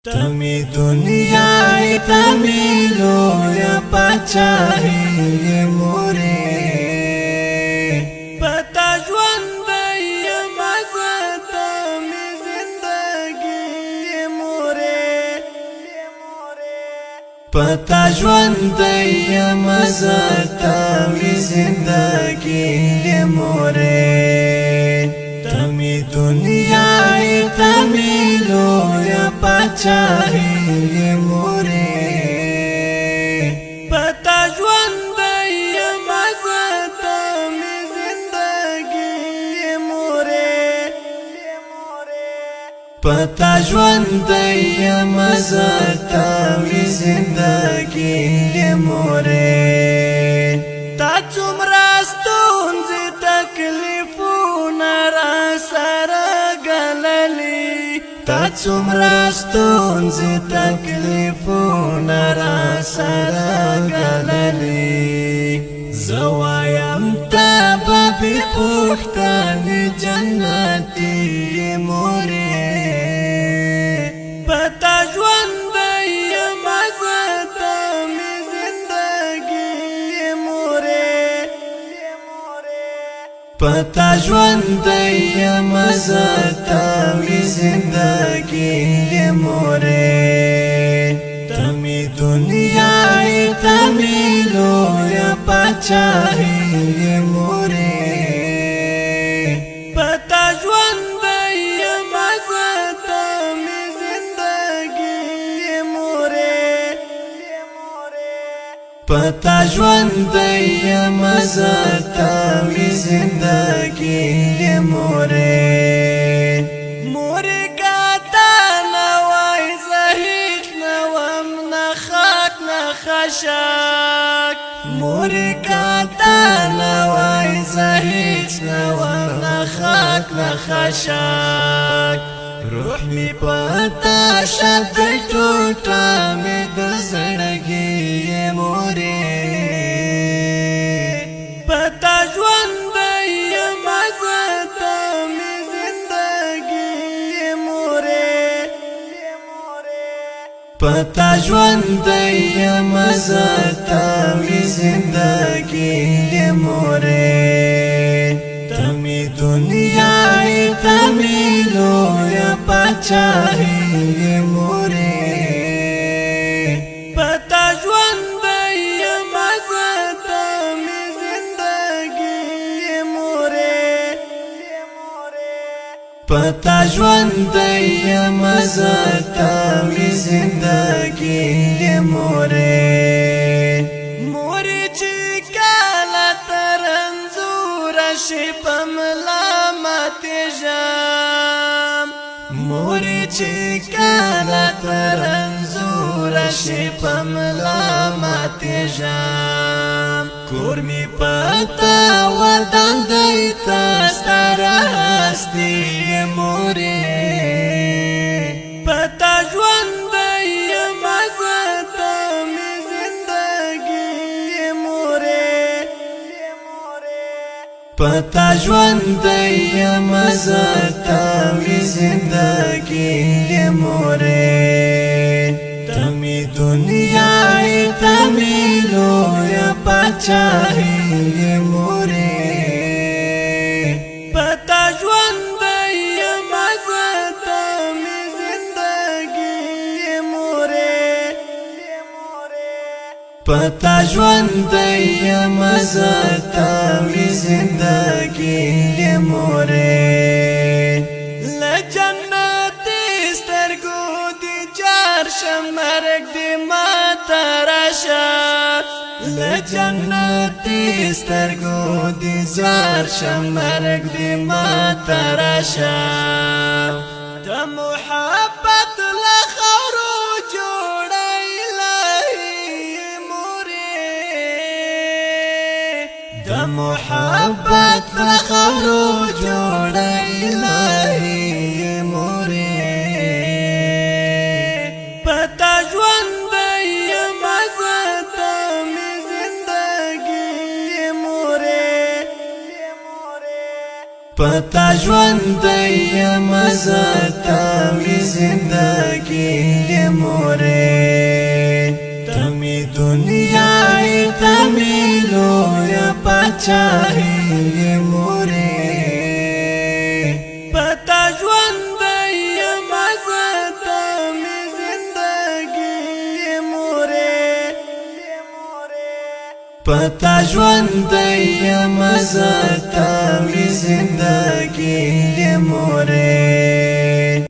तमी दुनिया तमी लोया पाचाही मोरे पता ज्वंद मजा तमी जिंदगी मोरे पता ज्वंद मजा तमी जिंदगी मोरे तमी दुनिया तमी लोया पाचाही मोरे पता ज्वंद मजा तमी जिंदगी मोरे पता ज्वंद मजा तमी जिंदगी मोरे ता चुमरास्तून जी तकलीफून रासरा गलली ता चुमरास्तून जी तकलीफून रासरा गलली जवायम तबी पुख्तानी जन्नती मोरे पता ज्वंद मजा तमी जिंदगी मोरे पता ज्वंद मजा तमी जिंदगी मोरे तमी दुनिया तमी लोया पाचाही मोरे पता ज्वंद मजा तमी जिंदगी मोरे पता ज्वंद मजा तमी जिंदगी मोरे मोरे गाता नवाई زهيد نوام نخاك نخشاك मोरे गाता नवाई زهيد نوام نخاك نخشاك روح می پتا شد ټوټه می د زړګي مورې پتا ژوند مزه تمې زندګي مورې پتا ژوند مزه تمې زندګي مورې تمې دنیا تمې लोया पाचाही मोरे पता ज्वंद मजा तमी जिंदगी मोरे पता ज्वंद मजा तमी जिंदगी मोरे मोरे चिकाला तरंजूर शिपमला matejam मोरे चिकाला तरंजूर शिपमला matejam kurmi pata wadan daita stara hasti मोरे pata ज्वंद मजा तमी जिंदगी मोरे पता ज्वंद मजा तमी जिंदगी मोरे तमी दुनिया तमी लोया पाचाही मोरे पता ज्वंद मजा तमी जिंदगी मोरे पता ज्वंद मजा तमी जिंदगी मोरे लजन्नती स्तरगो दी जार शमरक दी माता राशा लजन्नती स्तरगो दी जार शमरक दी माता राशा द मुहब्बत लखरो जोड़ा द मुहब्बत लखरो जोड़ा इलाही मोरे पता ज्वंद मजा तमी जिंदगी मोरे پتا ژوند یم زتا می زندگی مورې تمی دنیای تمی لویا پاچاهی مورې پتا ژوند یم زتا می زندگی مورې پتا ژوند یم زتا می زندگی مورې